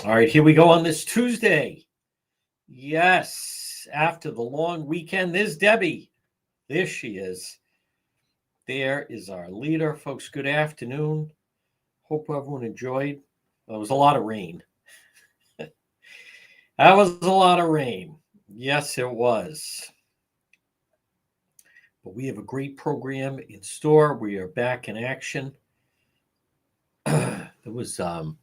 All right, here we go on this Tuesday. Yes, after the long weekend, there's Debbie. There she is. There is our leader. Folks, good afternoon. Hope everyone enjoyed. There was a lot of rain. That was a lot of rain. Yes, it was. But we have a great program in store. We are back in action. It was Well,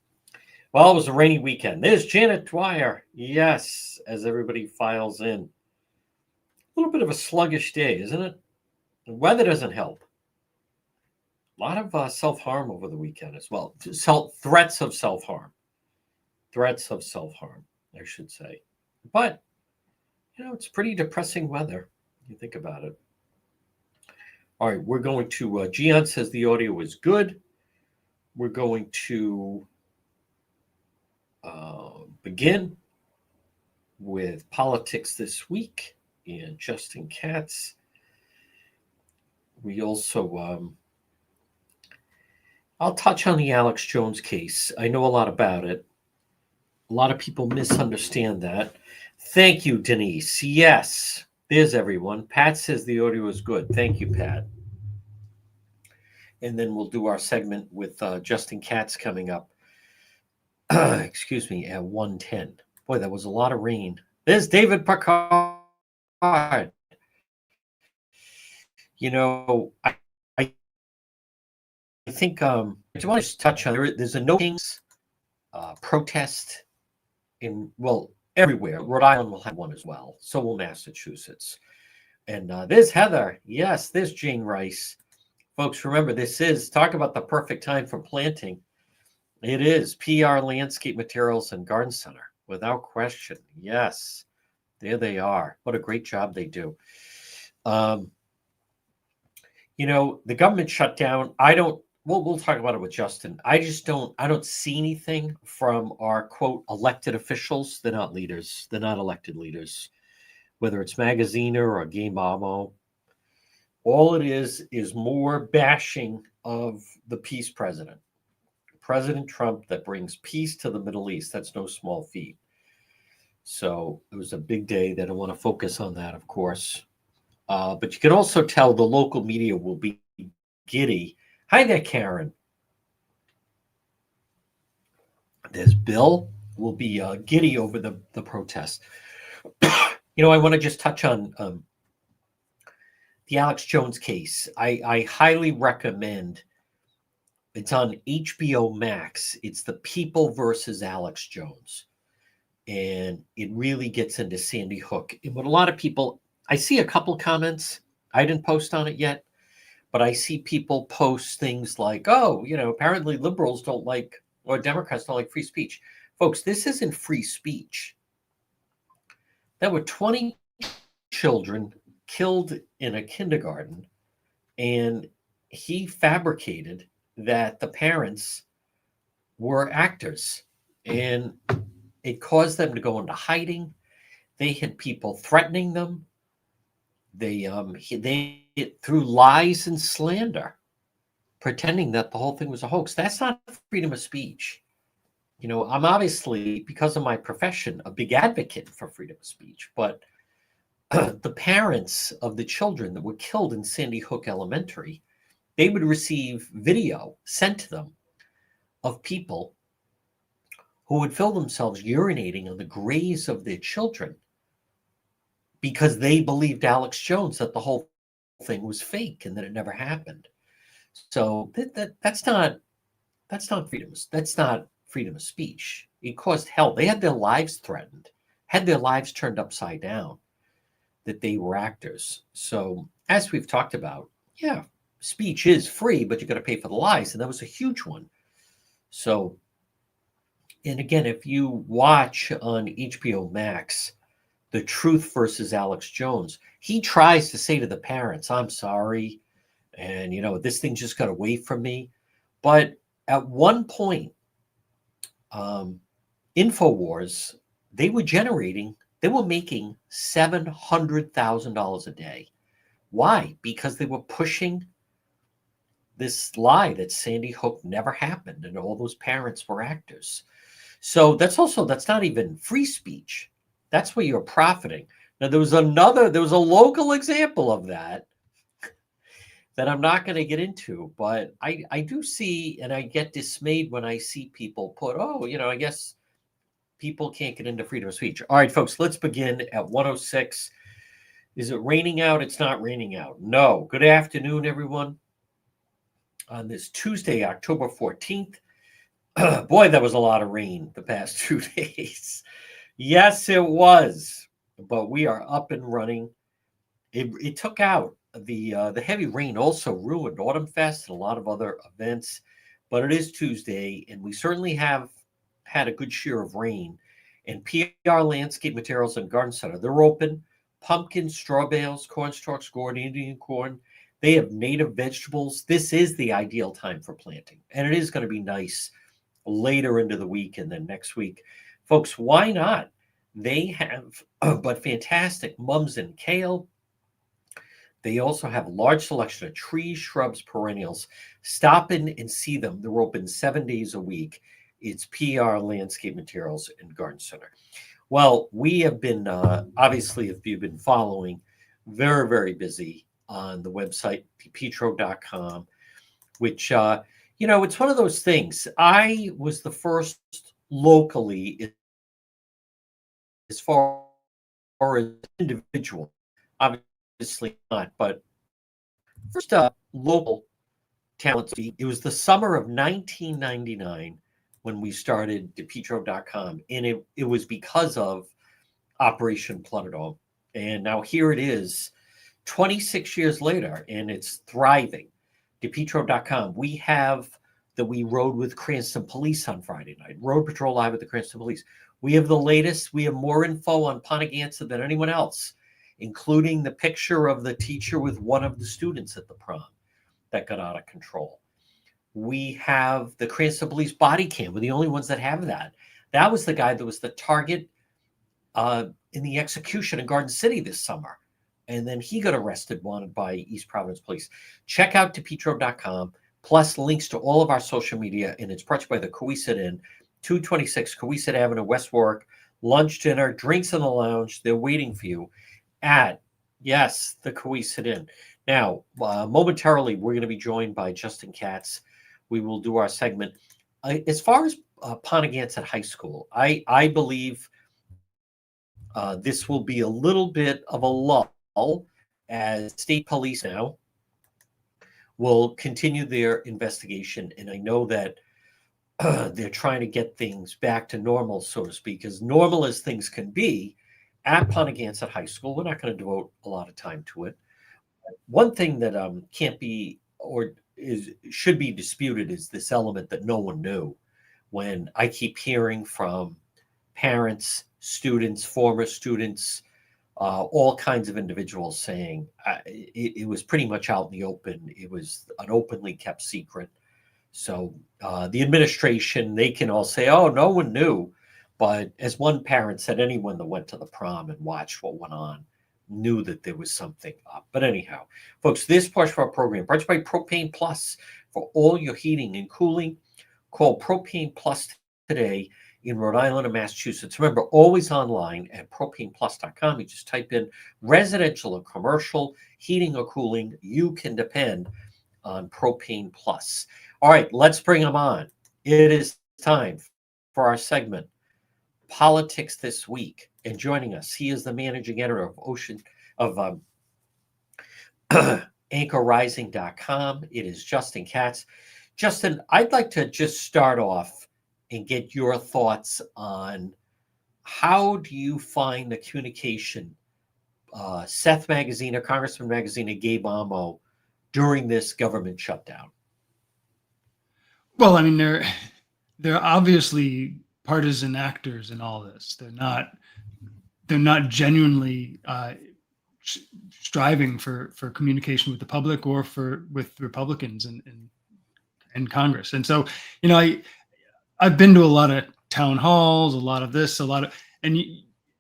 it was a rainy weekend. There's Janet Dwyer. Yes, as everybody files in. A little bit of a sluggish day, isn't it? The weather doesn't help. A lot of self harm over the weekend as well. Threats of self harm. Threats of self harm, I should say. But, it's pretty depressing weather. You think about it. All right, we're going to, Gian says the audio is good. We're going to begin with politics this week and Justin Katz. We also, I'll touch on the Alex Jones case. I know a lot about it. A lot of people misunderstand that. Thank you, Denise. Yes, there's everyone. Pat says the audio is good. Thank you, Pat. And then we'll do our segment with Justin Katz coming up. Excuse me, at 1:10. Boy, that was a lot of rain. There's David Picard. I think I just want to touch on there's a no kings protest everywhere. Rhode Island will have one as well. So will Massachusetts. And there's Heather. Yes, there's Jane Rice. Folks, remember, talk about the perfect time for planting. It is PR Landscape Materials and Garden Center, without question. Yes, there they are. What a great job they do. The government shut down. We'll talk about it with Justin. I don't see anything from our, quote, elected officials. They're not leaders. They're not elected leaders. Whether it's Magaziner or Game Mamo, all it is more bashing of the peace president. President Trump that brings peace to the Middle East. That's no small feat. So it was a big day. They don't want to focus on that, of course. But you can also tell the local media will be giddy. Hi there, Karen. There's Bill. Will be giddy over the protest. I want to just touch on the Alex Jones case. I highly recommend. It's on HBO Max. It's The People versus Alex Jones. And it really gets into Sandy Hook. And what a lot of people, I see a couple comments. I didn't post on it yet, but I see people post things like, apparently liberals don't like, or Democrats don't like free speech. Folks, this isn't free speech. There were 20 children killed in a kindergarten, and he fabricated that the parents were actors, and it caused them to go into hiding. They had people threatening them. They through lies and slander, pretending that the whole thing was a hoax. That's not freedom of speech. I'm obviously, because of my profession, a big advocate for freedom of speech, but the parents of the children that were killed in Sandy Hook Elementary, they would receive video sent to them of people who would feel themselves urinating on the graves of their children because they believed Alex Jones that the whole thing was fake and that it never happened. So that's not freedom. That's not freedom of speech. It caused hell. They had their lives threatened, had their lives turned upside down, that they were actors. So as we've talked about, yeah, speech is free, but you got to pay for the lies, and that was a huge one. So, and again, if you watch on HBO Max, The Truth versus Alex Jones, he tries to say to the parents, I'm sorry, and this thing just got away from me. But at one point, InfoWars, they were making $700,000 a day. Why? Because they were pushing this lie that Sandy Hook never happened and all those parents were actors. So that's not even free speech. That's where you're profiting. Now there was a local example of that I'm not going to get into, but I do see and I get dismayed when I see people put, oh, I guess people can't get into freedom of speech. All right, folks, let's begin at 106. Is it raining out? It's not raining out. No. Good afternoon, everyone. On this Tuesday, October 14th. Boy, that was a lot of rain the past 2 days. Yes, it was. But we are up and running. It took out the heavy rain also ruined Autumn Fest and a lot of other events. But it is Tuesday, and we certainly have had a good share of rain. And PR Landscape Materials and Garden Center, they're open. Pumpkins, straw bales, corn stalks, gourd, Indian corn. They have native vegetables. This is the ideal time for planting, and it is going to be nice later into the week and then next week. Folks, why not? They have but fantastic mums and kale. They also have a large selection of trees, shrubs, perennials. Stop in and see them. They're open 7 days a week. It's PR Landscape Materials and Garden Center. Well, we have been, obviously, if you've been following, very, very busy on the website, depetro.com, which, it's one of those things. I was the first locally, as far as individual, obviously not, but first local talent. It was the summer of 1999 when we started depetro.com, and it was because of Operation Flood It All. And now here it is 26 years later, and it's thriving. depetro.com. We rode with Cranston Police on Friday night, Road Patrol Live with the Cranston Police. We have the latest. We have more info on Pontiganza than anyone else, including the picture of the teacher with one of the students at the prom that got out of control. We have the Cranston Police body cam. We're the only ones that have that. That was the guy that was the target in the execution in Garden City this summer. And then he got arrested, wanted by East Providence Police. Check out depetro.com, plus links to all of our social media. And it's brought to you by the Coesit Inn, 226 Coesit Avenue, West Warwick. Lunch, dinner, drinks in the lounge. They're waiting for you at, yes, the Coesit Inn. Now, momentarily, we're going to be joined by Justin Katz. We will do our segment. As far as Pontiganza High School, I believe this will be a little bit of a lull as state police now will continue their investigation. And I know that they're trying to get things back to normal, so to speak, as normal as things can be at Pontiganza High School. We're not going to devote a lot of time to it. One thing that can't be or should be disputed is this element that no one knew. When I keep hearing from parents, students, former students, all kinds of individuals saying it was pretty much out in the open. It was an openly kept secret. So the administration, they can all say, oh, no one knew. But as one parent said, anyone that went to the prom and watched what went on knew that there was something up. But anyhow, folks, this portion of our program brought to you by Propane Plus. For all your heating and cooling, call Propane Plus today in Rhode Island and Massachusetts. Remember, always online at propaneplus.com. You just type in residential or commercial heating or cooling. You can depend on Propane Plus. All right, let's bring them on. It is time for our segment, Politics This Week. And joining us, he is the managing editor of anchorrising.com. It is Justin Katz. Justin, I'd like to just start off and get your thoughts on how do you find the communication, Seth Magazine or Congressman Magazine and Gabe Amo during this government shutdown? Well, I mean, they're obviously partisan actors in all this. They're not genuinely striving for communication with the public or with Republicans in Congress. And so, I've been to a lot of town halls, a lot of this,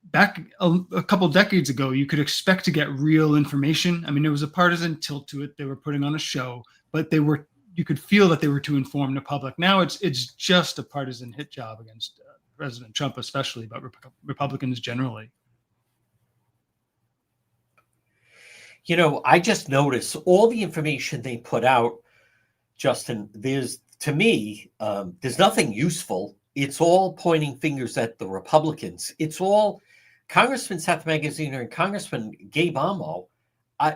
back a couple decades ago, you could expect to get real information. I mean, there was a partisan tilt to it. They were putting on a show, but you could feel that they were to inform the public. Now it's just a partisan hit job against President Trump especially, but Republicans generally. I just notice all the information they put out, Justin. To me, there's nothing useful. It's all pointing fingers at the Republicans. It's all Congressman Seth Magaziner and Congressman Gabe Amo.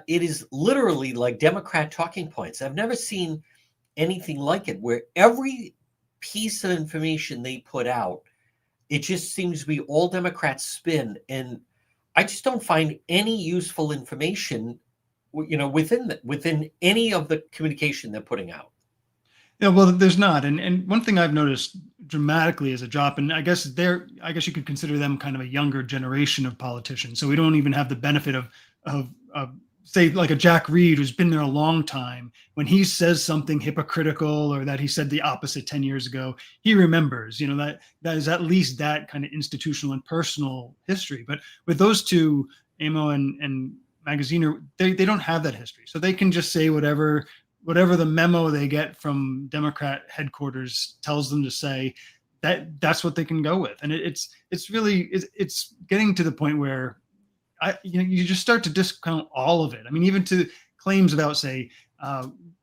It is literally like Democrat talking points. I've never seen anything like it, where every piece of information they put out, it just seems to be all Democrats spin, and I just don't find any useful information, within any of the communication they're putting out. Yeah, well, there's not, and one thing I've noticed dramatically is a drop, and I guess you could consider them kind of a younger generation of politicians. So we don't even have the benefit of say like a Jack Reed who's been there a long time. When he says something hypocritical or that he said the opposite 10 years ago, he remembers. That is at least that kind of institutional and personal history. But with those two, Amo and Magaziner, they don't have that history, so they can just say whatever the memo they get from Democrat headquarters tells them to say. That's what they can go with, and it's getting to the point where you just start to discount all of it. I mean, even to claims about, say,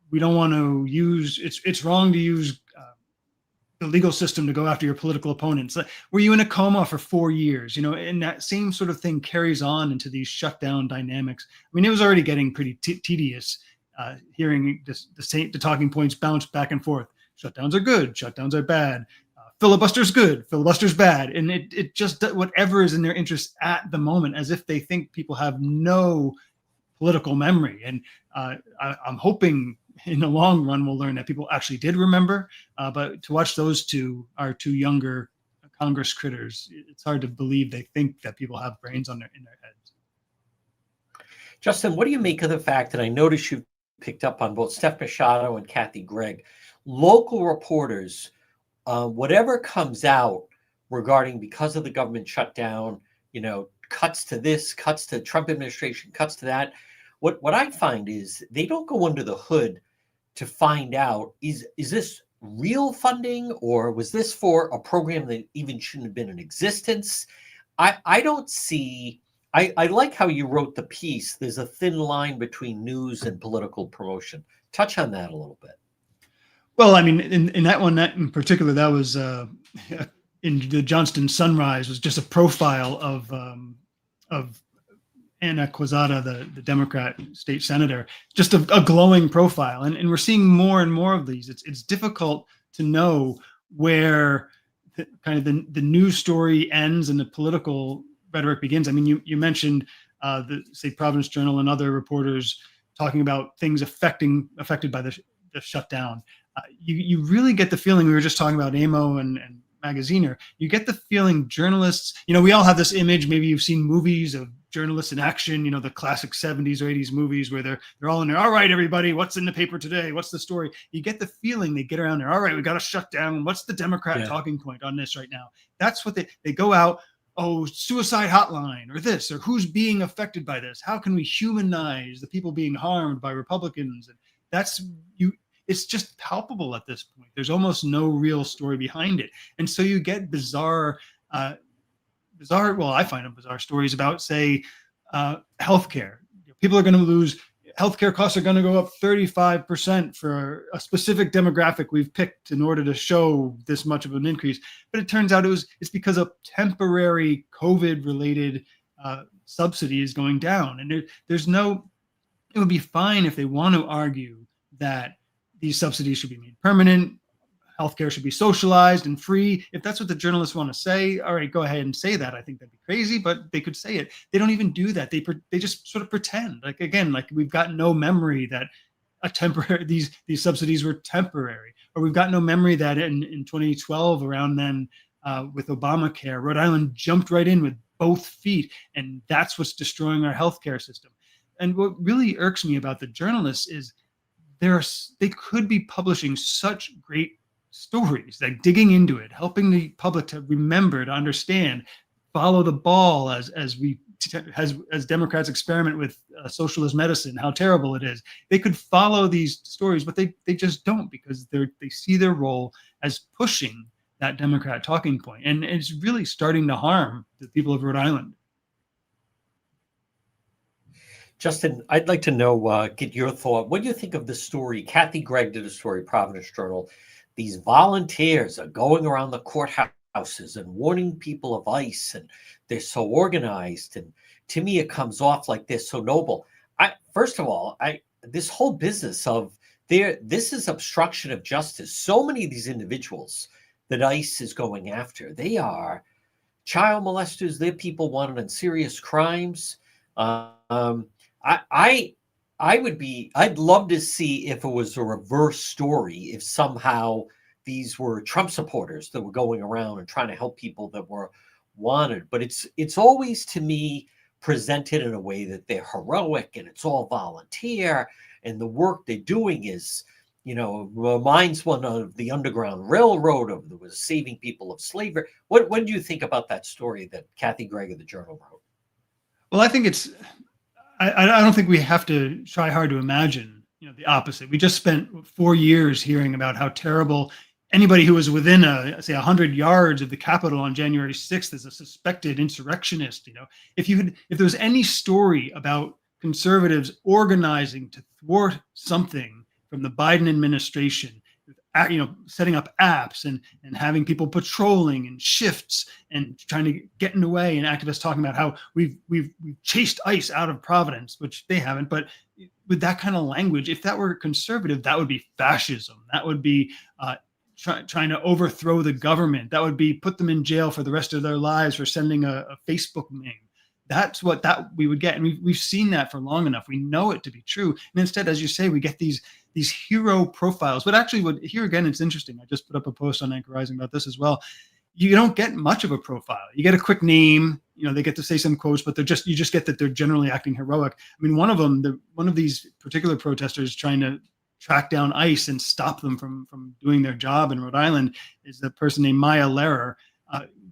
we don't want to use it's wrong to use the legal system to go after your political opponents. Were you in a coma for 4 years? And that same sort of thing carries on into these shutdown dynamics. I mean, it was already getting pretty tedious. Hearing the talking points bounce back and forth. Shutdowns are good. Shutdowns are bad. Filibuster's good. Filibuster's bad. And it just whatever is in their interest at the moment, as if they think people have no political memory. And I'm hoping in the long run we'll learn that people actually did remember. But to watch those two, our two younger Congress critters, it's hard to believe they think that people have brains in their heads. Justin, what do you make of the fact that I noticed you picked up on both Steph Machado and Kathy Gregg, local reporters, whatever comes out regarding because of the government shutdown, cuts to this, cuts to Trump administration, cuts to that. What I find is they don't go under the hood to find out, is this real funding, or was this for a program that even shouldn't have been in existence? I don't see. I like how you wrote the piece. There's a thin line between news and political promotion. Touch on that a little bit. Well, I mean, in that one, that in particular, that was in the Johnston Sunrise, was just a profile of Anna Quezada, the Democrat state senator, just a glowing profile. And we're seeing more and more of these. It's difficult to know where the news story ends and the political rhetoric begins. I mean, you mentioned the say Providence Journal and other reporters talking about things affected by the shutdown. You really get the feeling, we were just talking about Amo and Magaziner, you get the feeling journalists, we all have this image, maybe you've seen movies of journalists in action, the classic 70s or 80s movies where they're all in there, all right, everybody, what's in the paper today? What's the story? You get the feeling they get around there, all right, we got to shut down. What's the Democrat talking point on this right now? That's what they go out, suicide hotline or this, or who's being affected by this? How can we humanize the people being harmed by Republicans? And it's just palpable at this point. There's almost no real story behind it. And so you get bizarre, I find them bizarre stories about, say, healthcare. People are going to lose, healthcare costs are going to go up 35% for a specific demographic we've picked in order to show this much of an increase. But it turns out it's because of temporary COVID-related subsidy is going down. And it would be fine if they want to argue that these subsidies should be made permanent, healthcare should be socialized and free. If that's what the journalists want to say, all right, go ahead and say that. I think that'd be crazy, but they could say it. They don't even do that. They just sort of pretend. Like we've got no memory that these subsidies were temporary, or we've got no memory that in 2012 around then with Obamacare, Rhode Island jumped right in with both feet, and that's what's destroying our healthcare system. And what really irks me about the journalists is they could be publishing such great stories, like digging into it, helping the public to remember, to understand, follow the ball as Democrats experiment with socialist medicine, how terrible it is. They could follow these stories, but they just don't, because they see their role as pushing that Democrat talking point, and it's really starting to harm the people of Rhode Island. Justin, I'd like to know, get your thought. What do you think of the story? Kathy Gregg did a story, Providence Journal. These volunteers are going around the courthouses and warning people of ICE, and they're so organized. And to me, it comes off like they're so noble. First of all, this whole business of this is obstruction of justice. So many of these individuals that ICE is going after, they are child molesters. They're people wanted on serious crimes. Um, I I'd love to see if it was a reverse story, if somehow these were Trump supporters that were going around and trying to help people that were wanted. But it's always to me presented in a way that they're heroic and it's all volunteer and the work they're doing is, reminds one of the Underground Railroad of that was saving people of slavery. What do you think about that story that Kathy Gregg of the Journal wrote? Well, I think I don't think we have to try hard to imagine, the opposite. We just spent 4 years hearing about how terrible anybody who was within say 100 yards of the Capitol on January 6th is a suspected insurrectionist. If there was any story about conservatives organizing to thwart something from the Biden administration, setting up apps and having people patrolling and shifts and trying to get in the way, and activists talking about how we've chased ICE out of Providence, which they haven't, but with that kind of language, if that were conservative, that would be fascism. That would be trying to overthrow the government. That would be put them in jail for the rest of their lives for sending a Facebook meme. That's what we would get, and we've seen that for long enough. We know it to be true, and instead, as you say, we get these hero profiles. But actually, here again, it's interesting. I just put up a post on Anchor Rising about this as well. You don't get much of a profile. You get a quick name. They get to say some quotes, but you just get that they're generally acting heroic. I mean, one of these particular protesters trying to track down ICE and stop them from doing their job in Rhode Island is the person named Maya Lehrer.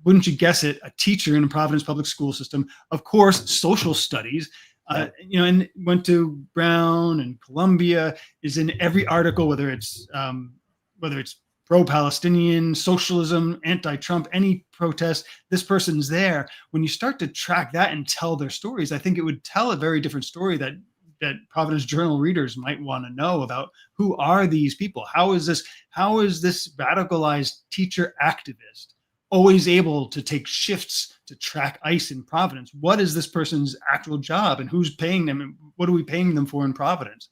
Wouldn't you guess it? A teacher in the Providence public school system, of course, social studies, and went to Brown and Columbia, is in every article, whether it's pro-Palestinian, socialism, anti-Trump, any protest, this person's there. When you start to track that and tell their stories, I think it would tell a very different story that Providence Journal readers might want to know about. Who are these people? How is this radicalized teacher activist always able to take shifts to track ICE in Providence? What is this person's actual job, and who's paying them, and what are we paying them for in Providence?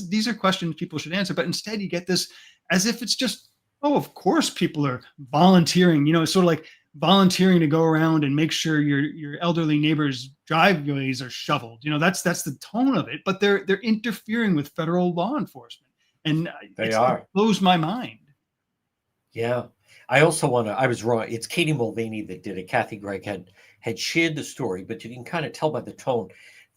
These are questions people should answer. But instead, you get this as if it's just, oh, of course people are volunteering. It's sort of like volunteering to go around and make sure your elderly neighbors' driveways are shoveled. That's the tone of it. But they're interfering with federal law enforcement, and it blows my mind. Yeah. I also I was wrong. It's Katie Mulvaney that did it. Kathy Gregg had shared the story, but you can kind of tell by the tone.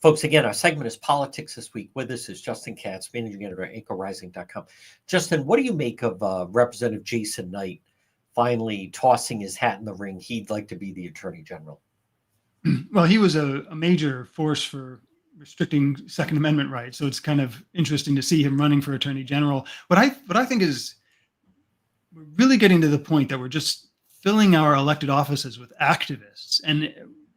Folks, again, our segment is Politics This Week. With us is Justin Katz, managing editor at anchorrising.com. Justin, what do you make of Representative Jason Knight finally tossing his hat in the ring? He'd like to be the Attorney General. Well, he was a major force for restricting Second Amendment rights, so it's kind of interesting to see him running for Attorney General. What I think is, we're really getting to the point that we're just filling our elected offices with activists. And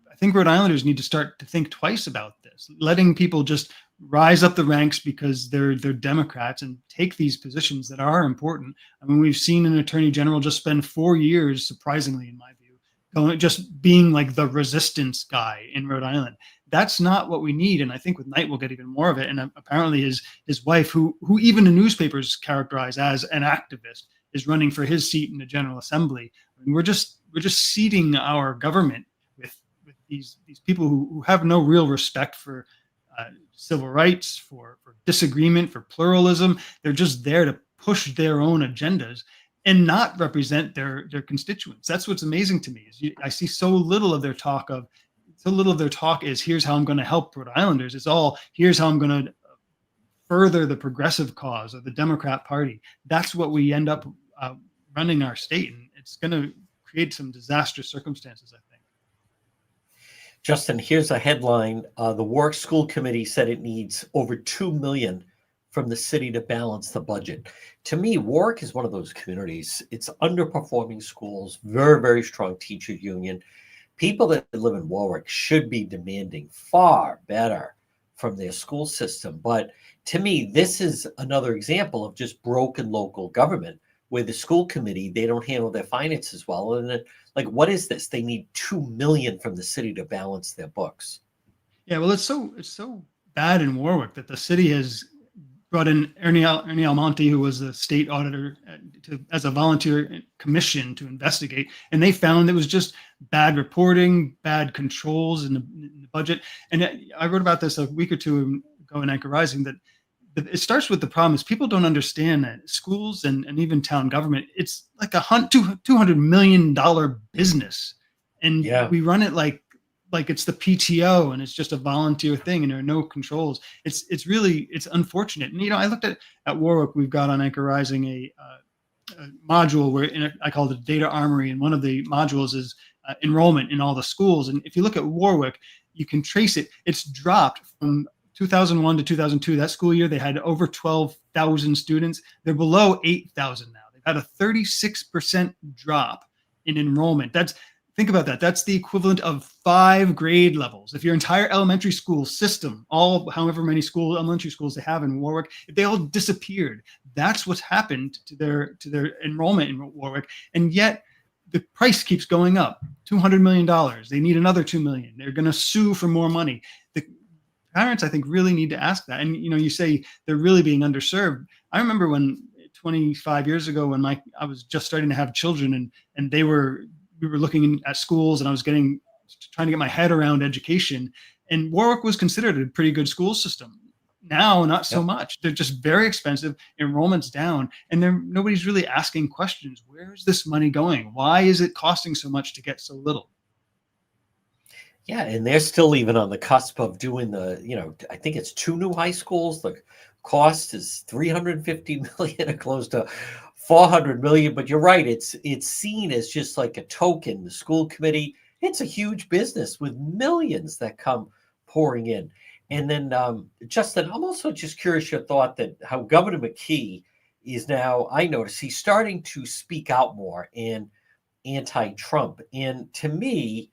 I think Rhode Islanders need to start to think twice about this, letting people just rise up the ranks because they're Democrats and take these positions that are important. I mean, we've seen an Attorney General just spend 4 years, surprisingly, in my view, just being like the resistance guy in Rhode Island. That's not what we need. And I think with Knight, we'll get even more of it. And apparently his wife, who even the newspapers characterize as an activist, is running for his seat in the General Assembly. I mean, we're just seeding our government with these people who have no real respect for civil rights, for disagreement, for pluralism. They're just there to push their own agendas and not represent their constituents. That's what's amazing to me. I see so little of their talk is here's how I'm going to help Rhode Islanders. It's all here's how I'm going to further the progressive cause of the Democrat Party. That's what we end up running our state, and it's going to create some disastrous circumstances, I think. Justin, here's a headline. The Warwick School Committee said it needs over $2 million from the city to balance the budget. To me, Warwick is one of those communities. It's underperforming schools, very, very strong teacher union. People that live in Warwick should be demanding far better from their school system. But to me, this is another example of just broken local government where the school committee, they don't handle their finances well. And like, what is this? They need 2 million from the city to balance their books. Yeah, well, it's so bad in Warwick that the city has brought in Ernie Almonte, who was the state auditor, as a volunteer commission to investigate, and they found it was just bad reporting, bad controls in the budget. And I wrote about this a week or two ago in Anchor Rising, that it starts with the problem is people don't understand that schools and even town government, it's like $200 million business, and Yeah. we run it like it's the PTO and it's just a volunteer thing and there are no controls. It's unfortunate. And I looked at Warwick. We've got on Anchor Rising a module where I call it data armory, and one of the modules is enrollment in all the schools. And if you look at Warwick, you can trace it. It's dropped from 2001 to 2002. That school year, they had over 12,000 students. They're below 8,000 now. They've had a 36% drop in enrollment. Think about that. That's the equivalent of 5 grade levels. If your entire elementary school system, however many elementary schools they have in Warwick, if they all disappeared, that's what's happened to their enrollment in Warwick. And yet the price keeps going up. $200 million. They need another $2 million. They're going to sue for more money. The parents, I think, really need to ask that. And you say they're really being underserved. I remember when 25 years ago, when I was just starting to have children, and we were looking at schools, and I was trying to get my head around education, and Warwick was considered a pretty good school system. Now, not so much. They're just very expensive. Enrollment's down, and nobody's really asking questions. Where is this money going? Why is it costing so much to get so little? Yeah, and they're still even on the cusp of doing I think it's 2 new high schools. The cost is 350 million and close to 400 million. But you're right, it's seen as just like a token. The school committee, it's a huge business with millions that come pouring in. And then, Justin, I'm also just curious your thought that how Governor McKee is now, I notice he's starting to speak out more and anti-Trump. And to me,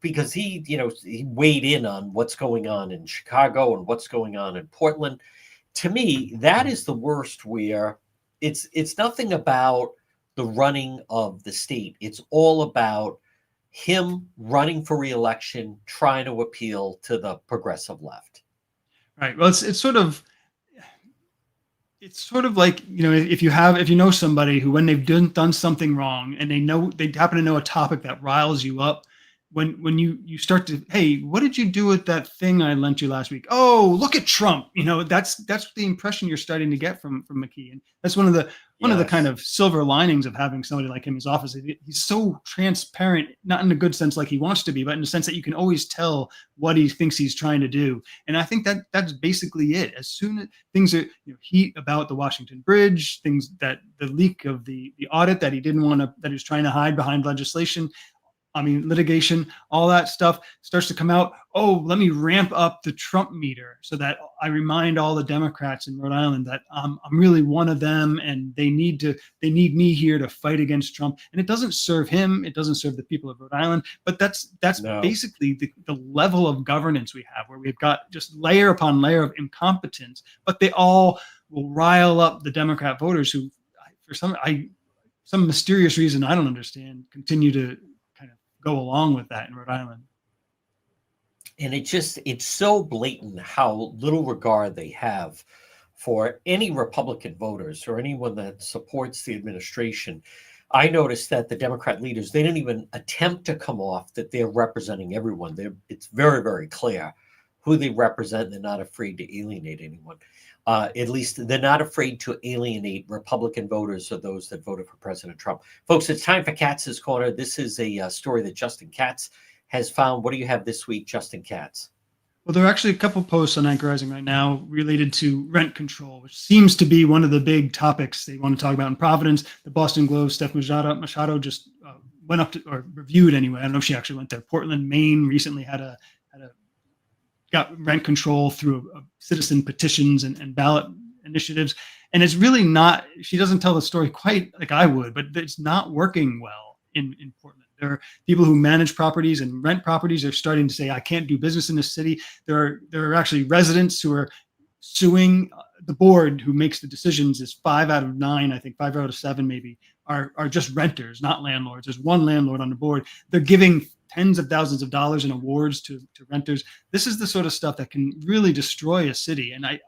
because he weighed in on what's going on in Chicago and what's going on in Portland, to me, that is the worst, where it's nothing about the running of the state. It's all about him running for re-election, trying to appeal to the progressive left. Right. Well, it's sort of like, if you know somebody who, when they've done something wrong, and they happen to know a topic that riles you up, when you start to, hey, what did you do with that thing I lent you last week? Oh, look at Trump. That's the impression you're starting to get from McKee. And that's one of the kind of silver linings of having somebody like him in his office. He's so transparent, not in a good sense like he wants to be, but in the sense that you can always tell what he thinks he's trying to do. And I think that's basically it. As soon as things are heat about the Washington Bridge, things that the leak of the audit that he was trying to hide behind legislation, litigation, all that stuff starts to come out. Oh, let me ramp up the Trump meter so that I remind all the Democrats in Rhode Island that I'm really one of them, and they need me here to fight against Trump. And it doesn't serve him. It doesn't serve the people of Rhode Island. But that's basically the level of governance we have, where we've got just layer upon layer of incompetence. But they all will rile up the Democrat voters who, for some mysterious reason I don't understand, continue to go along with that in Rhode Island. And it's so blatant how little regard they have for any Republican voters or anyone that supports the administration. I noticed that the Democrat leaders, they didn't even attempt to come off that they're representing everyone. It's very, very clear who they represent. They're not afraid to alienate anyone. At least they're not afraid to alienate Republican voters or those that voted for President Trump. Folks, it's time for Katz's Corner. This is a story that Justin Katz has found. What do you have this week, Justin Katz? Well, there are actually a couple posts on Anchor Rising right now related to rent control, which seems to be one of the big topics they want to talk about in Providence. The Boston Globe, Steph Machado just went up to, or reviewed anyway. I don't know if she actually went there. Portland, Maine recently got rent control through citizen petitions and ballot initiatives, and it's really not. She doesn't tell the story quite like I would, but it's not working well in Portland. There are people who manage properties and rent properties are starting to say, I can't do business in this city. There are actually residents who are suing the board who makes the decisions. Is 5 out of 9, I think 5 out of 7 maybe, are just renters, not landlords. There's one landlord on the board. They're giving tens of thousands of dollars in awards to renters. This is the sort of stuff that can really destroy a city. And I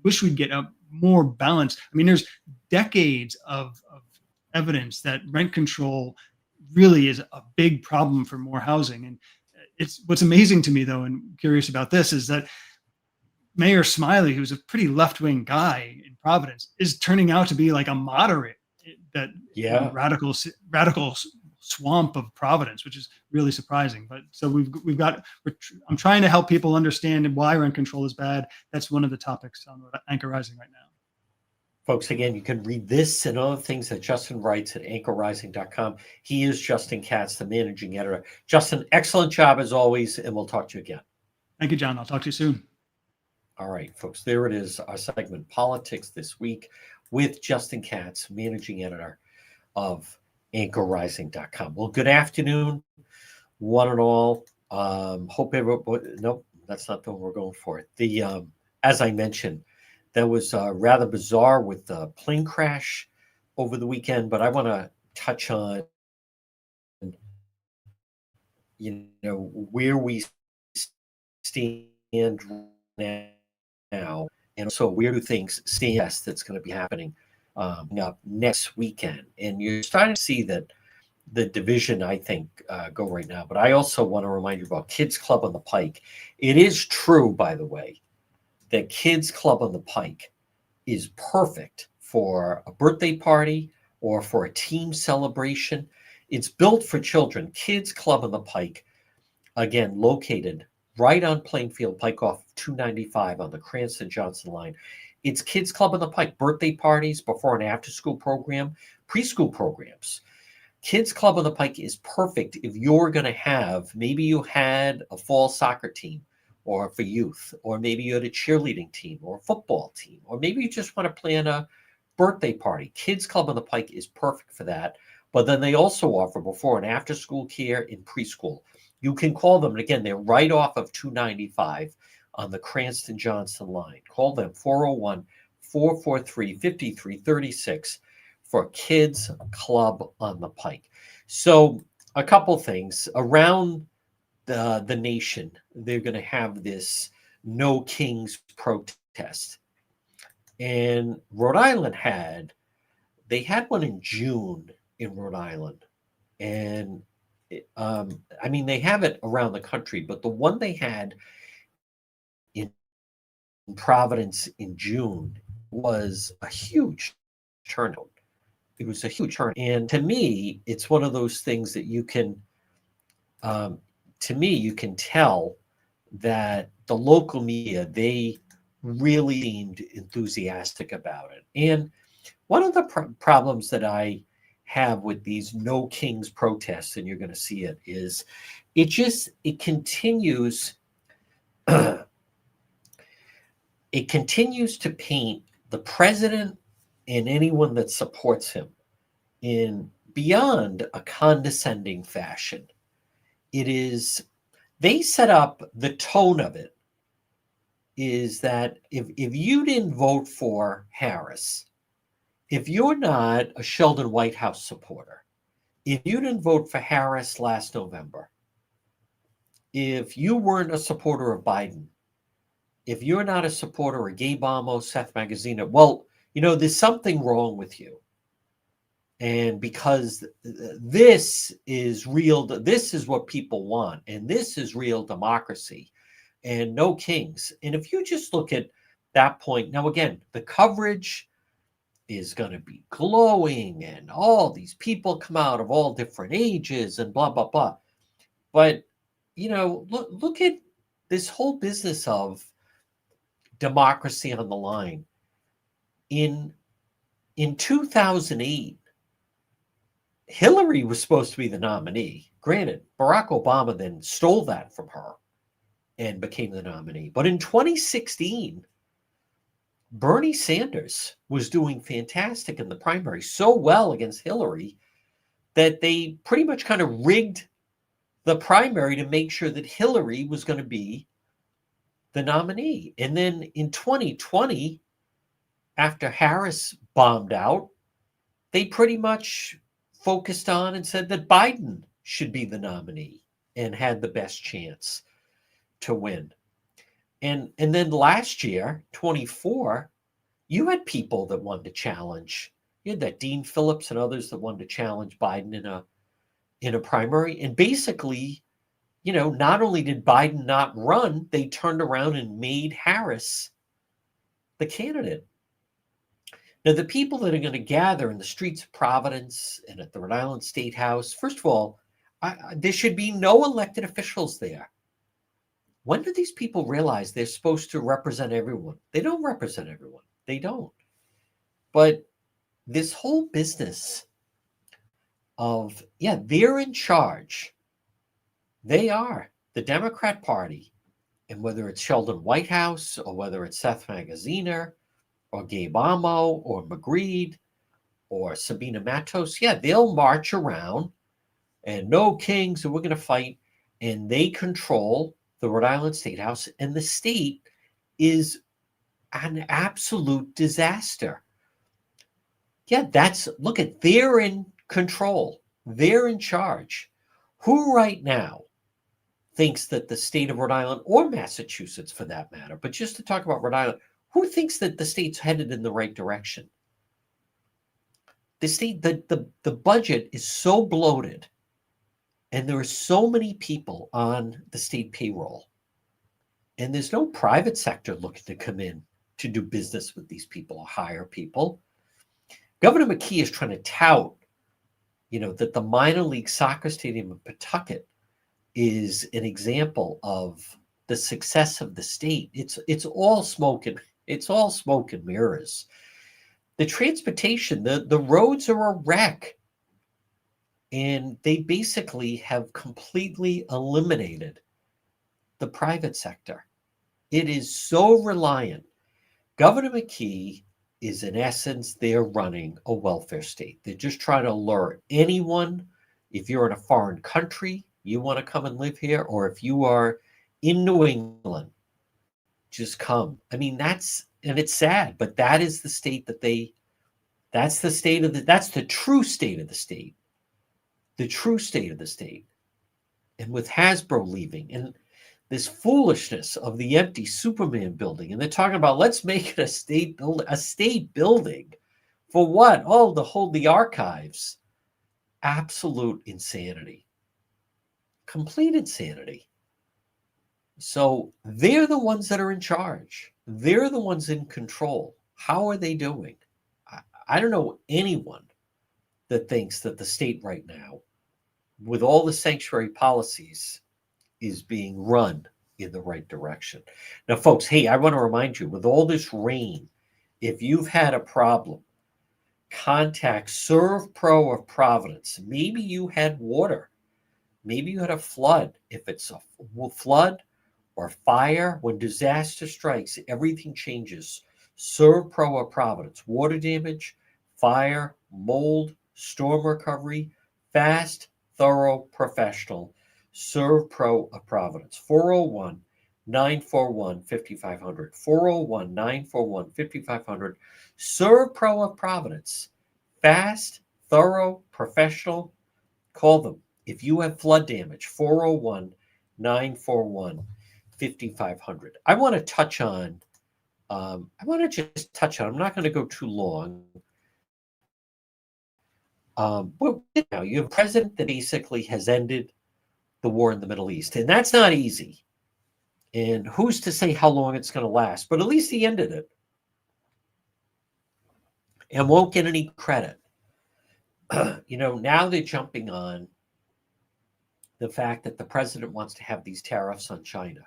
wish we'd get a more balance. I mean, there's decades of evidence that rent control really is a big problem for more housing. And it's what's amazing to me, though, and curious about this, is that Mayor Smiley, who's a pretty left-wing guy in Providence, is turning out to be like a moderate that Yeah. radical swamp of Providence, which is really surprising. But so I'm trying to help people understand why rent control is bad. That's one of the topics on Anchor Rising right now. Folks, again, you can read this and other things that Justin writes at anchorrising.com. He is Justin Katz, the managing editor. Justin, excellent job as always, and we'll talk to you again. Thank you, John. I'll talk to you soon. All right, folks, there it is, our segment, Politics This Week, with Justin Katz, managing editor of anchorrising.com. Well, good afternoon, one and all. Hope everybody, nope, that's not the one we're going for. As I mentioned, that was rather bizarre with the plane crash over the weekend, but I want to touch on, where we stand now, and so where do things stand that's going to be happening up next weekend. And you're starting to see that the division, I think, go right now. But I also want to remind you about Kids Club on the Pike. It is true, by the way, that Kids Club on the Pike is perfect for a birthday party or for a team celebration. It's built for children. Kids Club on the Pike, again, located right on Plainfield Pike off 295 on the Cranston-Johnson line. It's Kids Club on the Pike, birthday parties, before and after school program, preschool programs. Kids Club on the Pike is perfect if you're going to have, maybe you had a fall soccer team or for youth, or maybe you had a cheerleading team or a football team, or maybe you just want to plan a birthday party. Kids Club on the Pike is perfect for that. But then they also offer before and after school care in preschool. You can call them, and again, they're right off of 295 on the Cranston-Johnson line. Call them 401-443-5336 for Kids Club on the Pike. So a couple things. Around the nation, they're going to have this No Kings protest. And Rhode Island had one in June in Rhode Island. And they have it around the country, but the one they had in Providence in June was a huge turnout. It was a huge turnout. And to me, it's one of those things that you can tell that the local media, they really seemed enthusiastic about it. And one of the problems that I have with these No Kings protests, and you're going to see it, is it continues it continues to paint the president and anyone that supports him in beyond a condescending fashion. They set up the tone of it is that if you didn't vote for Harris, if you're not a Sheldon Whitehouse supporter, if you didn't vote for Harris last November, if you weren't a supporter of Biden, if you're not a supporter of Gabe Amo, Seth Magaziner, well, there's something wrong with you. And because this is real, this is what people want, and this is real democracy and no kings. And if you just look at that point, now again, the coverage is going to be glowing and all these people come out of all different ages and blah, blah, blah. But, look at this whole business of democracy on the line. In 2008, Hillary was supposed to be the nominee. Granted, Barack Obama then stole that from her and became the nominee. But in 2016, Bernie Sanders was doing fantastic in the primary, so well against Hillary that they pretty much kind of rigged the primary to make sure that Hillary was going to be the nominee. And then in 2020, after Harris bombed out, they pretty much focused on and said that Biden should be the nominee and had the best chance to win. And then last year, 24, you had people that wanted to challenge. You had that Dean Phillips and others that wanted to challenge Biden in a primary. And basically, not only did Biden not run, they turned around and made Harris the candidate. Now, the people that are going to gather in the streets of Providence and at the Rhode Island State House, first of all, there should be no elected officials there. When do these people realize they're supposed to represent everyone? They don't represent everyone. They don't. But this whole business of, they're in charge. They are the Democrat Party. And whether it's Sheldon Whitehouse or whether it's Seth Magaziner or Gabe Amo or Magritte or Sabina Matos, they'll march around and no kings, and we're going to fight. And they control the Rhode Island State House, and the state is an absolute disaster. They're in control. They're in charge. Who right now thinks that the state of Rhode Island, or Massachusetts for that matter, but just to talk about Rhode Island, who thinks that the state's headed in the right direction? The state, the budget is so bloated, and there are so many people on the state payroll, and there's no private sector looking to come in to do business with these people or hire people. Governor McKee is trying to tout, that the minor league soccer stadium in Pawtucket is an example of the success of the state. It's all smoke and mirrors. The transportation, the roads are a wreck. And they basically have completely eliminated the private sector. It is so reliant. Governor McKee is, in essence, they're running a welfare state. They're just trying to lure anyone. If you're in a foreign country, you want to come and live here, or if you are in New England, just come. I mean, and it's sad, but that is the state that's the true state of the state. The true state of the state. And with Hasbro leaving and this foolishness of the empty Superman building, and they're talking about, let's make it a state building for what? Oh, to hold the archives. Absolute insanity. Complete insanity. So they're the ones that are in charge. They're the ones in control. How are they doing? I don't know anyone that thinks that the state right now, with all the sanctuary policies, is being run in the right direction. Now, folks, hey, I want to remind you, with all this rain, if you've had a problem, contact Serve Pro of Providence. Maybe you had water. Maybe you had a flood. If it's a flood or fire, when disaster strikes, everything changes. Serve Pro of Providence. Water damage, fire, mold, storm recovery, fast, thorough, professional. Serve Pro of Providence. 401-941-5500. 401-941-5500. Serve Pro of Providence. Fast, thorough, professional. Call them. If you have flood damage, 401-941-5500. I want to touch on, I'm not going to go too long. Well, you have a president that basically has ended the war in the Middle East, and that's not easy. And who's to say how long it's going to last? But at least he ended it, and won't get any credit. Now they're jumping on the fact that the president wants to have these tariffs on China.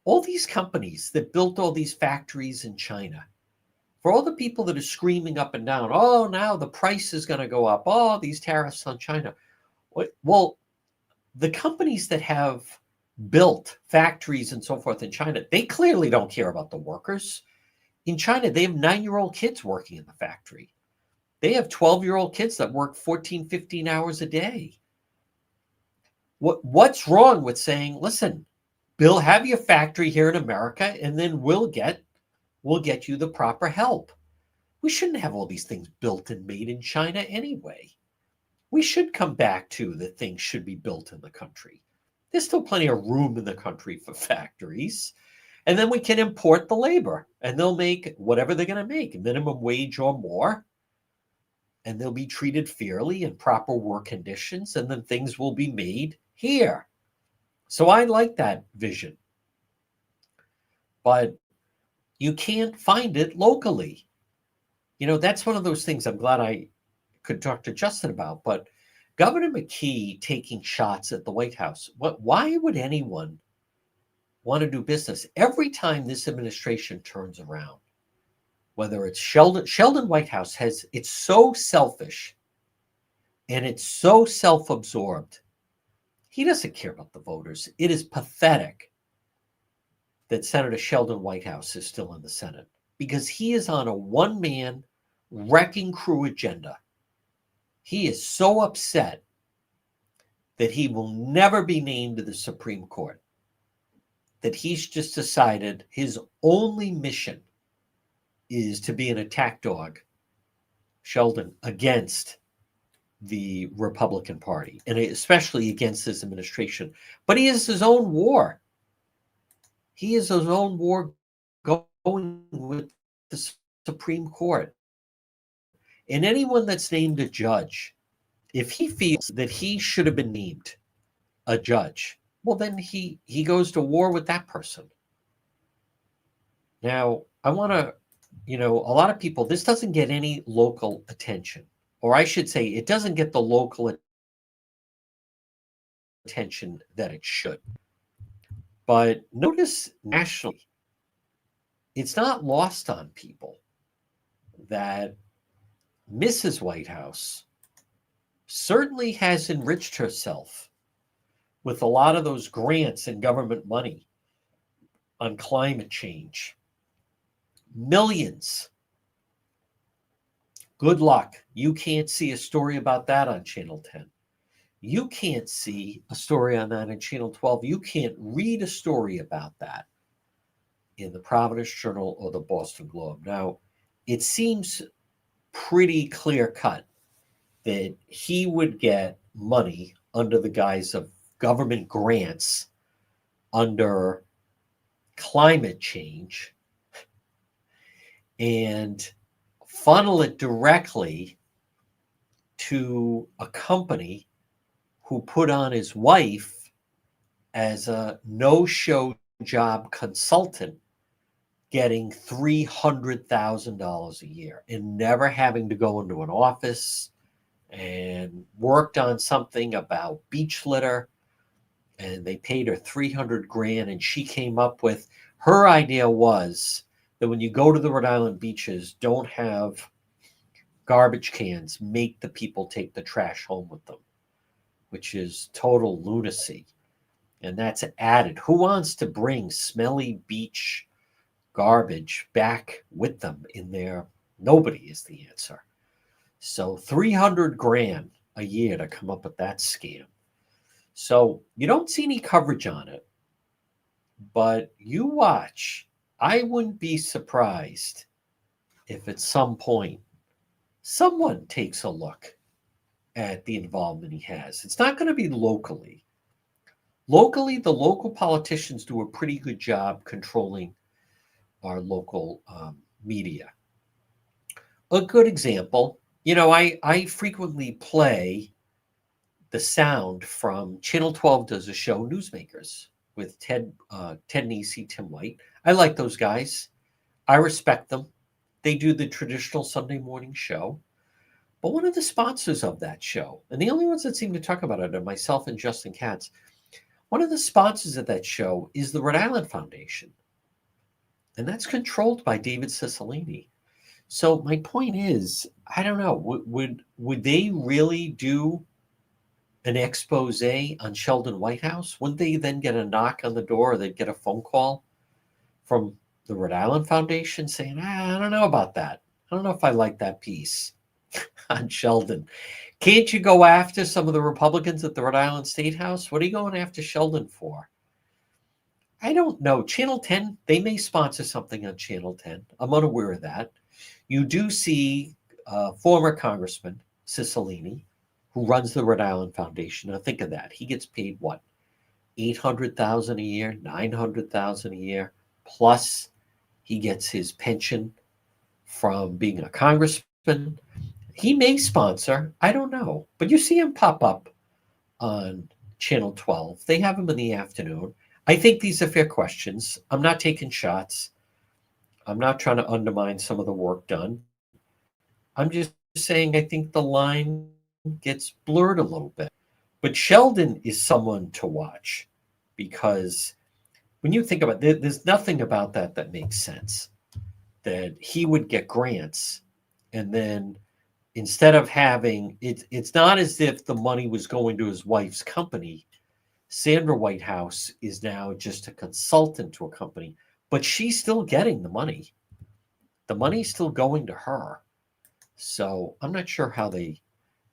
All these companies that built all these factories in China, for all the people that are screaming up and down, oh, now the price is going to go up, oh, these tariffs on China. Well, the companies that have built factories and so forth in China, they clearly don't care about the workers. In China, they have 9-year-old kids working in the factory. They have 12-year-old kids that work 14, 15 hours a day. What's wrong with saying, listen, Bill, have your factory here in America, and then we'll get you the proper help. We shouldn't have all these things built and made in China anyway. We should come back to that things should be built in the country. There's still plenty of room in the country for factories. And then we can import the labor, and they'll make whatever they're going to make, minimum wage or more. And they'll be treated fairly in proper work conditions, and then things will be made here. So I like that vision. But you can't find it locally. That's one of those things I'm glad I could talk to Justin about. But Governor McKee taking shots at the White House, why would anyone want to do business? Every time this administration turns around, whether it's Sheldon Whitehouse it's so selfish and it's so self-absorbed. He doesn't care about the voters. It is pathetic that Senator Sheldon Whitehouse is still in the Senate because he is on a one-man wrecking crew agenda. He is so upset that he will never be named to the Supreme Court, that he's just decided his only mission is to be an attack dog, Sheldon, against the Republican Party, and especially against this administration. But he has his own war. He has his own war going with the Supreme Court. And anyone that's named a judge, if he feels that he should have been named a judge, well, then he goes to war with that person. Now, I want to, a lot of people, this doesn't get any local attention. Or I should say, it doesn't get the local attention that it should. But notice nationally, it's not lost on people that Mrs. Whitehouse certainly has enriched herself with a lot of those grants and government money on climate change. Millions. Good luck. You can't see a story about that on Channel 10. You can't see a story on that in Channel 12. You can't read a story about that in the Providence Journal or the Boston Globe. Now, it seems pretty clear-cut that he would get money under the guise of government grants under climate change and funnel it directly to a company who put on his wife as a no-show job consultant, getting $300,000 a year and never having to go into an office, and worked on something about beach litter, and they paid her $300,000, and she came up with, her idea was that when you go to the Rhode Island beaches, don't have garbage cans, make the people take the trash home with them, which is total lunacy. And that's added. Who wants to bring smelly beach garbage back with them in there? Nobody is the answer. So $300,000 a year to come up with that scam. So you don't see any coverage on it, but you watch. I wouldn't be surprised if at some point someone takes a look at the involvement he has. It's not going to be locally. Locally, the local politicians do a pretty good job controlling our local media. A good example, I frequently play the sound from Channel 12 does a show, Newsmakers, with Ted Nesi, Tim White. I like those guys. I respect them. They do the traditional Sunday morning show. But one of the sponsors of that show, and the only ones that seem to talk about it are myself and Justin Katz, one of the sponsors of that show is the Rhode Island Foundation. And that's controlled by David Cicilline. So my point is, I don't know, would they really do an expose on Sheldon Whitehouse? Wouldn't they then get a knock on the door, or they'd get a phone call from The Rhode Island Foundation saying, I don't know about that. I don't know if I like that piece on Sheldon. Can't you go after some of the Republicans at the Rhode Island State House? What are you going after Sheldon for? I don't know. Channel 10, they may sponsor something on Channel 10. I'm unaware of that. You do see former Congressman Cicilline, who runs the Rhode Island Foundation. Now think of that. He gets paid what? 800,000 a year, 900,000 a year, plus he gets his pension from being a congressman. He may sponsor, I don't know, but you see him pop up on Channel 12. They have him in the afternoon. I think these are fair questions. I'm not taking shots. I'm not trying to undermine some of the work done. I'm just saying I think the line gets blurred a little bit. But Sheldon is someone to watch because when you think about it, there's nothing about that that makes sense. That he would get grants and then instead of having it's not as if the money was going to his wife's company. Sandra Whitehouse is now just a consultant to a company, but she's still getting the money. The money's still going to her. So I'm not sure how they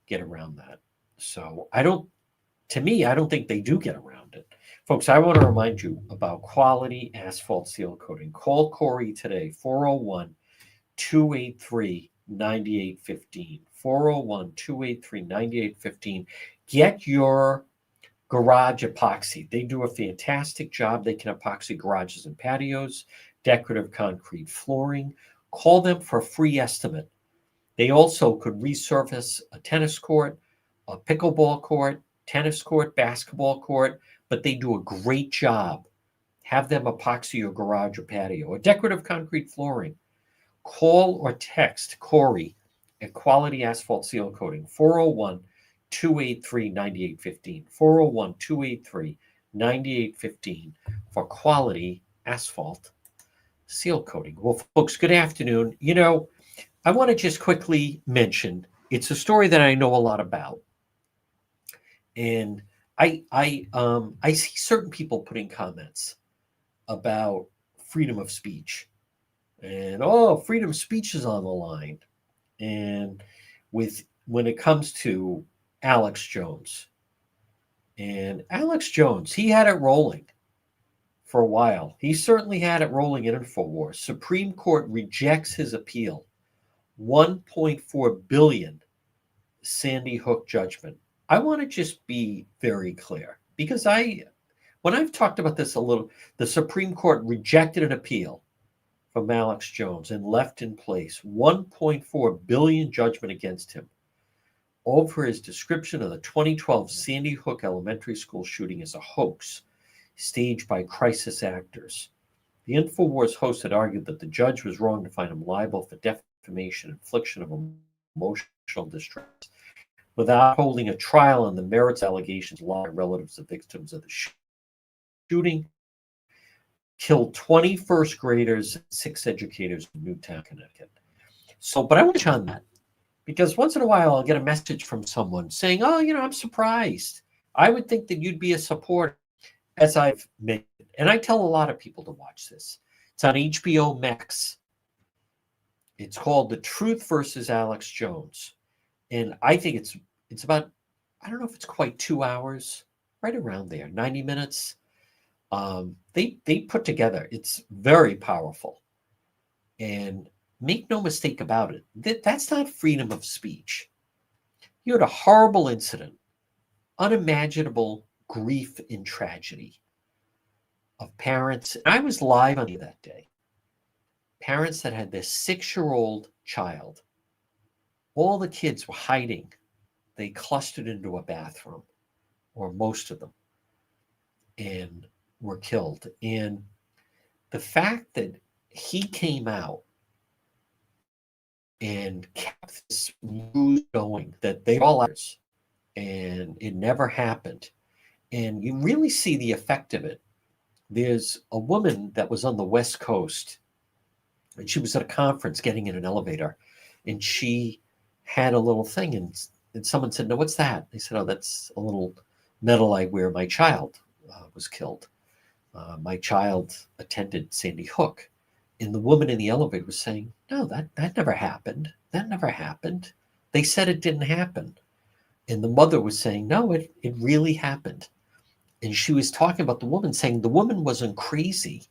get around that. So to me, I don't think they do get around it. Folks, I want to remind you about quality asphalt seal coating. Call Corey today, 401 283 9815. 401 283 9815. Get your garage epoxy. They do a fantastic job. They can epoxy garages and patios, decorative concrete flooring. Call them for a free estimate. They also could resurface a tennis court, a pickleball court, tennis court, basketball court, but they do a great job. Have them epoxy your garage or patio or decorative concrete flooring. Call or text Corey at Quality Asphalt Seal Coating, 401 283 9815. 401 283 9815 for quality asphalt seal coating. Well, folks, good afternoon. I want to just quickly mention it's a story that I know a lot about. And I see certain people putting comments about freedom of speech. And freedom of speech is on the line. And when it comes to Alex Jones. And Alex Jones, he had it rolling for a while. He certainly had it rolling in InfoWars. Supreme Court rejects his appeal. 1.4 billion Sandy Hook judgment. I want to just be very clear because when I've talked about this a little, the Supreme Court rejected an appeal from Alex Jones and left in place 1.4 billion judgment against him over his description of the 2012 Sandy Hook Elementary School shooting as a hoax staged by crisis actors. The InfoWars host had argued that the judge was wrong to find him liable for defamation, infliction of emotional distress, without holding a trial on the merits allegations law relatives of victims of the shooting. Killed 20 first graders, 6 educators in Newtown, Connecticut. But I want to touch on that because once in a while I'll get a message from someone saying, I'm surprised. I would think that you'd be a supporter, as I've made. And I tell a lot of people to watch this. It's on HBO Max. It's called The Truth versus Alex Jones. And I think it's about, I don't know if it's quite 2 hours, right around there, 90 minutes. They put together, it's very powerful. And make no mistake about it, that's not freedom of speech. You had a horrible incident, unimaginable grief and tragedy of parents. And I was live on that day. Parents that had their 6-year-old child. All the kids were hiding. They clustered into a bathroom, or most of them, and were killed. And the fact that he came out and kept this news going, that they all others, and it never happened. And you really see the effect of it. There's a woman that was on the West Coast, and she was at a conference getting in an elevator, and she had a little thing, and someone said, "No, what's that?" They said, "Oh, that's a little medal I wear. My child was killed. My child attended Sandy Hook." And the woman in the elevator was saying, no, that never happened. That never happened. They said it didn't happen. And the mother was saying, no, it really happened. And she was talking about the woman, saying the woman wasn't crazy.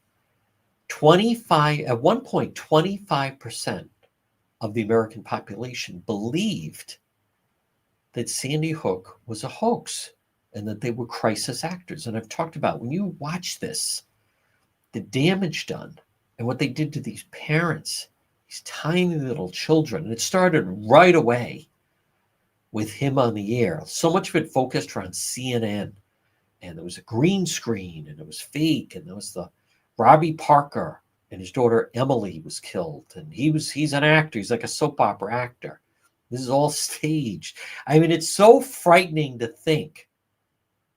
25, at one point, 25% of the American population believed that Sandy Hook was a hoax and that they were crisis actors. And I've talked about, when you watch this, the damage done and what they did to these parents, these tiny little children. And it started right away with him on the air. So much of it focused around CNN. And there was a green screen and it was fake. And there was the Robbie Parker and his daughter Emily was killed. And he's an actor. He's like a soap opera actor. This is all staged. I mean, it's so frightening to think.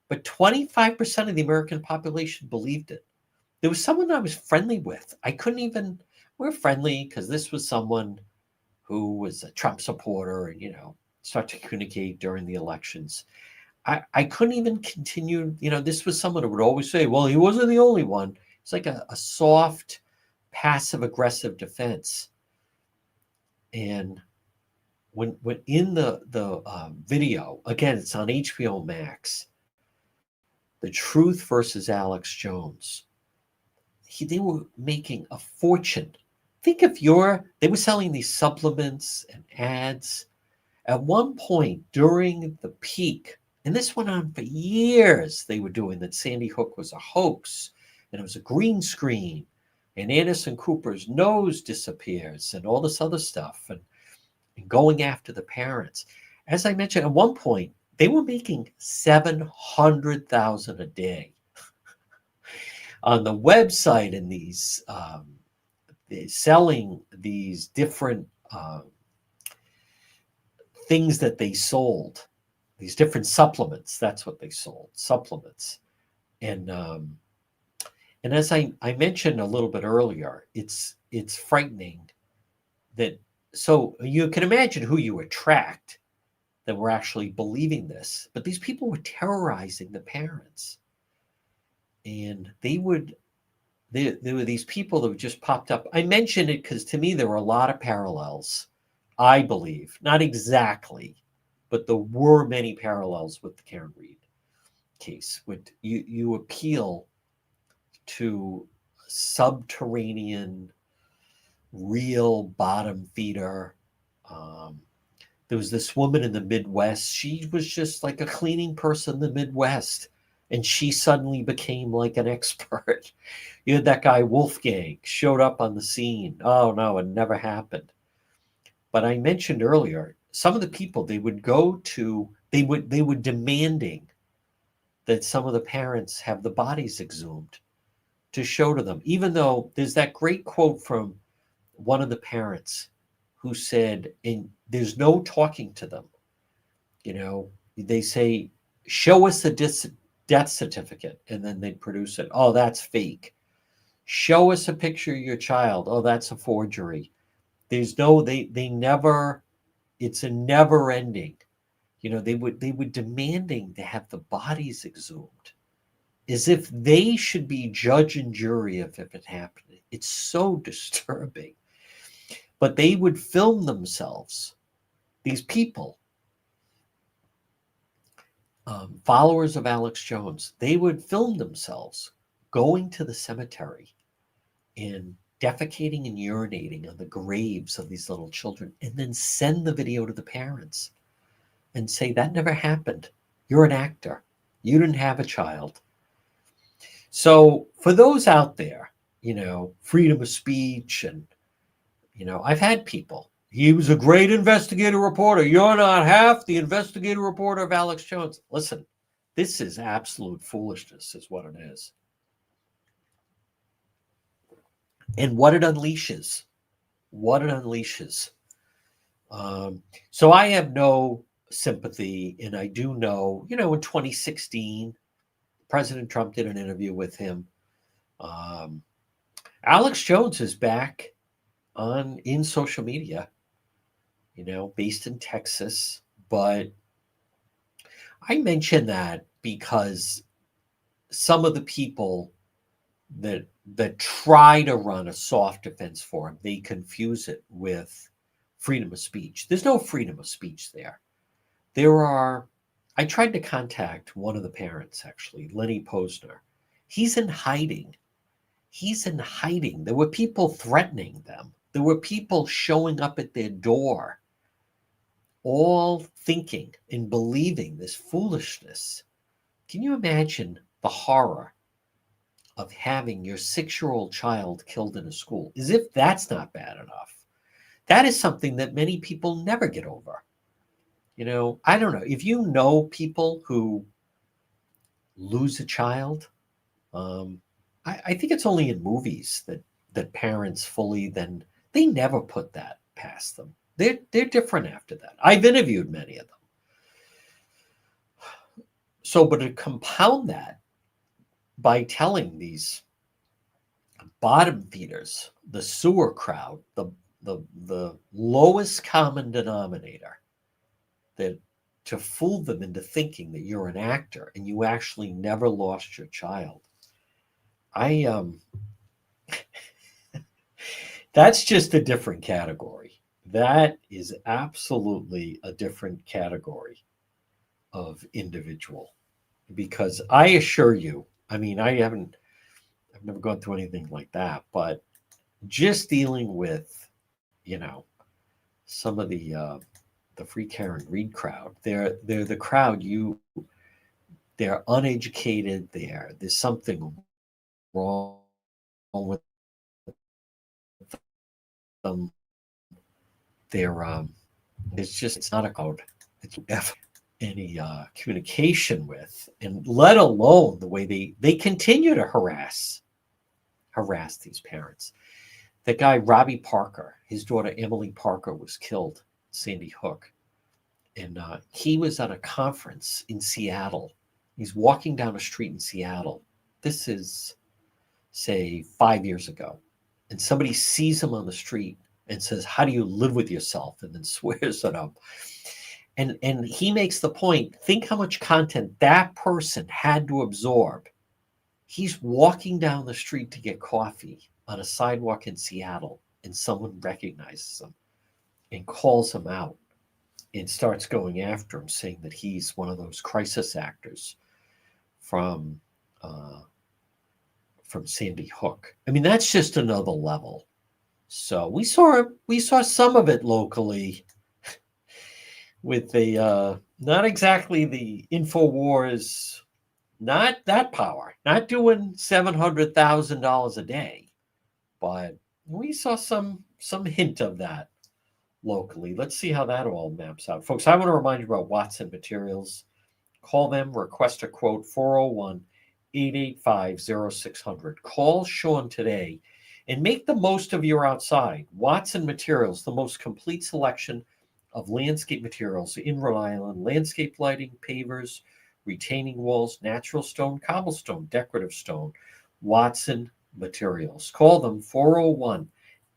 But 25% of the American population believed it. There was someone I was friendly with. We're friendly because this was someone who was a Trump supporter and, start to communicate during the elections. I couldn't even continue. This was someone who would always say, well, he wasn't the only one. It's like a soft, passive aggressive defense. And when in the video, again, it's on HBO Max, The Truth versus Alex Jones, they were making a fortune. Think if they were selling these supplements and ads. At one point during the peak, and this went on for years, they were doing that Sandy Hook was a hoax and it was a green screen and Anderson Cooper's nose disappears and all this other stuff and going after the parents. As I mentioned, at one point, they were making $700,000 a day on the website, and these selling these different things that they sold, these different supplements. That's what they sold, supplements. And as I mentioned a little bit earlier, it's frightening that. So you can imagine who you attract that were actually believing this, but these people were terrorizing the parents, and there were these people that just popped up. I mentioned it because to me there were a lot of parallels. I believe, not exactly, but there were many parallels with the Karen Read case. When you appeal to subterranean, real bottom feeder. There was this woman in the Midwest. She was just like a cleaning person in the Midwest, and she suddenly became like an expert. You had that guy Wolfgang showed up on the scene. Oh no, it never happened. But I mentioned earlier, some of the people they were demanding that some of the parents have the bodies exhumed to show to them, even though there's that great quote from one of the parents who said, and there's no talking to them. They say, show us the death certificate, and then they produce it. Oh, that's fake. Show us a picture of your child. Oh, that's a forgery. There's no, they never, it's a never ending. They were demanding to have the bodies exhumed as if they should be judge and jury if it happened. It's so disturbing. But they would film themselves, these people, followers of Alex Jones, they would film themselves going to the cemetery and defecating and urinating on the graves of these little children, and then send the video to the parents and say, that never happened. You're an actor. You didn't have a child. So for those out there, freedom of speech, and, I've had people, he was a great investigative reporter. You're not half the investigative reporter of Alex Jones. Listen, this is absolute foolishness is what it is. And what it unleashes. So I have no sympathy, and I do know, in 2016, President Trump did an interview with him. Alex Jones is back in social media, based in Texas. But I mention that because some of the people that that try to run a soft defense forum, they confuse it with freedom of speech. There's no freedom of speech there. I tried to contact one of the parents, actually, Lenny Posner. He's in hiding. He's in hiding. There were people threatening them. There were people showing up at their door, all thinking and believing this foolishness. Can you imagine the horror of having your 6-year-old child killed in a school? As if that's not bad enough. That is something that many people never get over. I don't know. If you know people who lose a child, I think it's only in movies that parents fully then they never put that past them. They're different after that. I've interviewed many of them. So, but to compound that by telling these bottom feeders, the sewer crowd, the lowest common denominator, that to fool them into thinking that you're an actor and you actually never lost your child. That's just a different category. That is absolutely a different category of individual. Because I assure you, I mean, I've never gone through anything like that, but just dealing with, some of the free Karen Reed crowd, they're the crowd they're uneducated, there's something wrong with them. It's not a crowd that you have any communication with, and let alone the way they continue to harass these parents. The guy Robbie Parker, his daughter Emily Parker was killed, Sandy Hook, and he was at a conference in Seattle. He's walking down a street in Seattle. This is, say, 5 years ago, and somebody sees him on the street and says, "How do you live with yourself?" and then swears at him. And he makes the point, think how much content that person had to absorb. He's walking down the street to get coffee on a sidewalk in Seattle, and someone recognizes him and calls him out and starts going after him, saying that he's one of those crisis actors from Sandy Hook. I mean, that's just another level. So we saw some of it locally with the not exactly the InfoWars, not that power, not doing $700,000 a day, but we saw some hint of that locally. Let's see how that all maps out. Folks, I want to remind you about Watson Materials. Call them, request a quote, 401-885-0600. Call Sean today and make the most of your outside. Watson Materials, the most complete selection of landscape materials in Rhode Island: landscape lighting, pavers, retaining walls, natural stone, cobblestone, decorative stone. Watson Materials. Call them,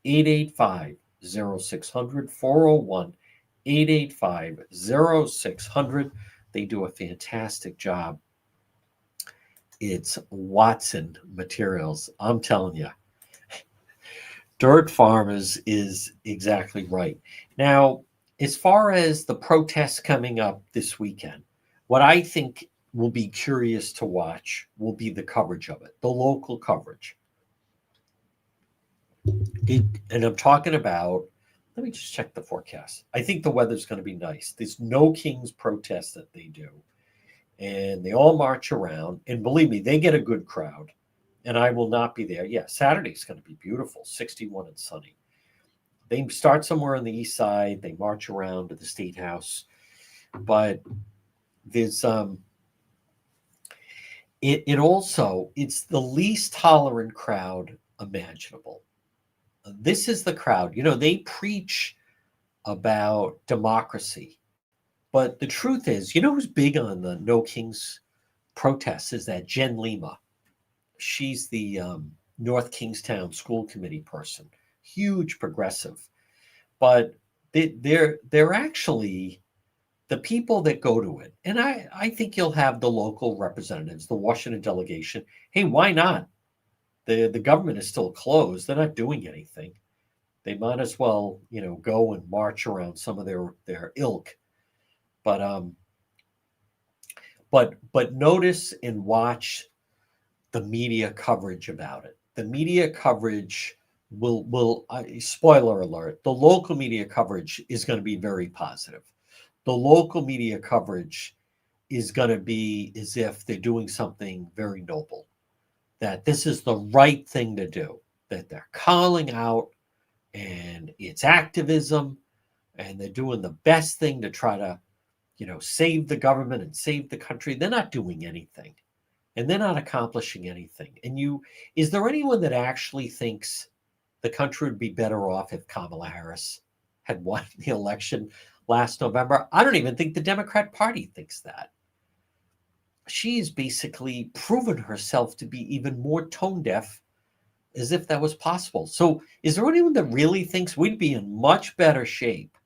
401-885-0600, 401-885-0600. They do a fantastic job. It's Watson Materials. I'm telling you, Dirt Farmers is exactly right. Now, as far as the protests coming up this weekend, what I think will be curious to watch will be the coverage of it, the local coverage. And I'm talking about, let me just check the forecast. I think the weather's going to be nice. There's no King's protest that they do. And they all march around. And believe me, they get a good crowd. And I will not be there. Yeah, Saturday's going to be beautiful, 61 and sunny. They start somewhere on the east side. They march around to the State House. But there's it's the least tolerant crowd imaginable. This is the crowd. They preach about democracy. But the truth is, who's big on the No Kings protests is that Jen Lima. She's the North Kingstown School Committee person, huge progressive. But they're actually the people that go to it. And I think you'll have the local representatives, the Washington delegation. Hey, why not? The government is still closed. They're not doing anything. They might as well, go and march around some of their ilk. But but notice and watch the media coverage about it. The media coverage will spoiler alert, the local media coverage is going to be very positive. The local media coverage is going to be as if they're doing something very noble, that this is the right thing to do, that they're calling out and it's activism and they're doing the best thing to try to, save the government and save the country. They're not doing anything and they're not accomplishing anything. And is there anyone that actually thinks the country would be better off if Kamala Harris had won the election last November? I don't even think the Democrat Party thinks that. She's basically proven herself to be even more tone deaf, as if that was possible. So is there anyone that really thinks we'd be in much better shape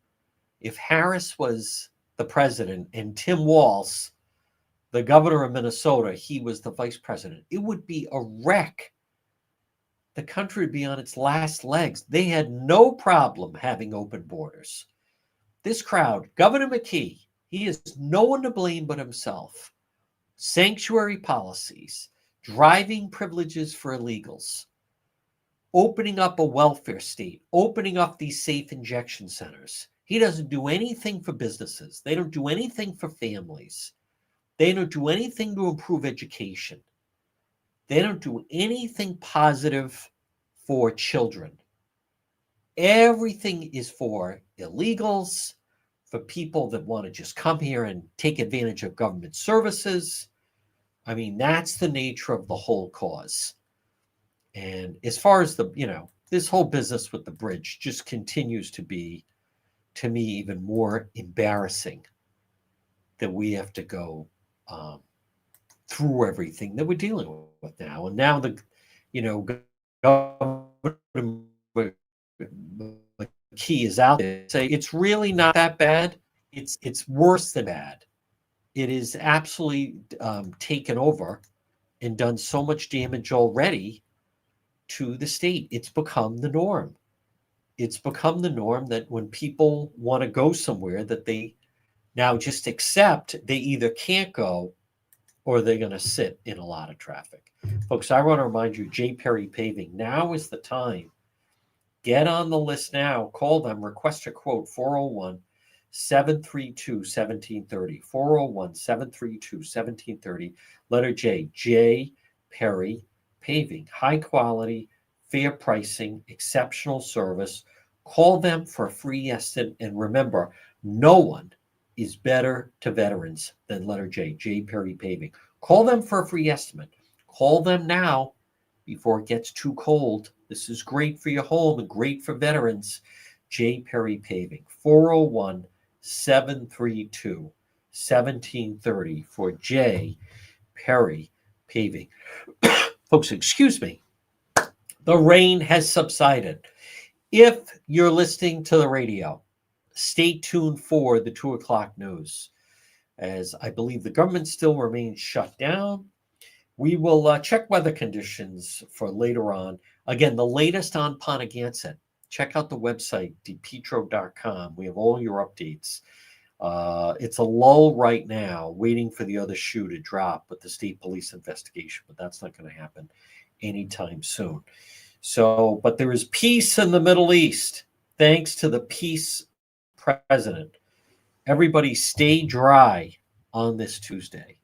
if Harris was the president and Tim Walz, the governor of Minnesota, he was the vice president? It would be a wreck. The country would be on its last legs. They had no problem having open borders. This crowd, Governor McKee, he has no one to blame but himself. Sanctuary policies, driving privileges for illegals, opening up a welfare state, opening up these safe injection centers. He doesn't do anything for businesses. They don't do anything for families. They don't do anything to improve education. They don't do anything positive for children. Everything is for illegals, for people that want to just come here and take advantage of government services. I mean, that's the nature of the whole cause. And as far as this whole business with the bridge just continues to be, to me, even more embarrassing, that we have to go through everything that we're dealing with now. And now the key is out there. Say it's really not that bad. It's worse than bad. It is absolutely taken over and done so much damage already to the state. It's become the norm. It's become the norm that when people want to go somewhere, that they now just accept they either can't go or they're going to sit in a lot of traffic. Folks, I want to remind you, J. Perry Paving, now is the time. Get on the list now. Call them. Request a quote, 401-732-1730. 401-732-1730. Letter J. J. Perry Paving. High quality, fair pricing, exceptional service. Call them for a free estimate. And remember, no one is better to veterans than letter J. J. Perry Paving. Call them for a free estimate. Call them now before it gets too cold. This is great for your home and great for veterans. J. Perry Paving, 401-732-1730 for J. Perry Paving. Folks, excuse me. The rain has subsided. If you're listening to the radio, stay tuned for the 2 o'clock news, as I believe the government still remains shut down. We will check weather conditions for later on. Again, the latest on Pontiac. Check out the website, depetro.com. We have all your updates. It's a lull right now, waiting for the other shoe to drop with the state police investigation, but that's not going to happen anytime soon. So, but there is peace in the Middle East, thanks to the peace president. Everybody stay dry on this Tuesday.